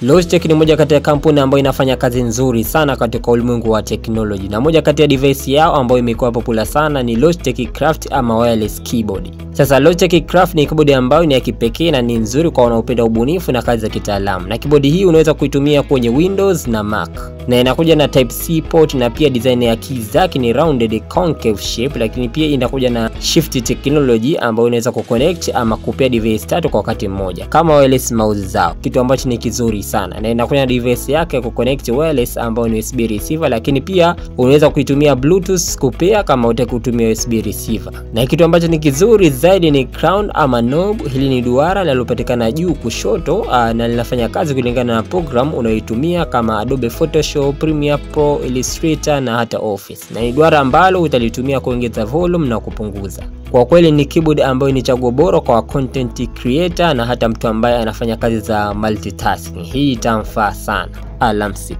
Logitech ni moja kati ya kampuni ambayo inafanya kazi nzuri sana katika ulimwengu wa technology, na moja kati ya device yao ambayo imekuwa popular sana ni Logitech Craft ama wireless keyboard. Sasa Logitech Craft ni keyboard ambayo ni ya kipekee na ni nzuri kwa wanaopenda ubunifu na kazi za kitaalamu. Na keyboard hii unaweza kuitumia kwenye Windows na Mac. Na inakuja na Type C port, na pia design ya keys zake ni rounded concave shape, lakini pia inakuja na shift technology ambayo unaweza kuconnect ama kupea device tatu kwa wakati mmoja kama wireless mouse zao, kitu ambacho ni kizuri sana. Na inakuja na device yake kuconnect wireless ambayo ni USB receiver, lakini pia unaweza kuitumia Bluetooth kupea kama utaki kutumia USB receiver. Na kitu ambacho ni kizuri zaidi ni crown ama knob. Hili ni duara linalopatikana juu kushoto, na linafanya kazi kulingana na program unayoitumia kama Adobe Photoshop, Premiere Pro, Illustrator na hata Office. Na ni duara ambalo utalitumia kuongeza volume na kupunguza. Kwa kweli ni keyboard ambayo ni chaguo bora kwa content creator na hata mtu ambaye anafanya kazi za multitasking. Hii itamfaa sana. Alamsik.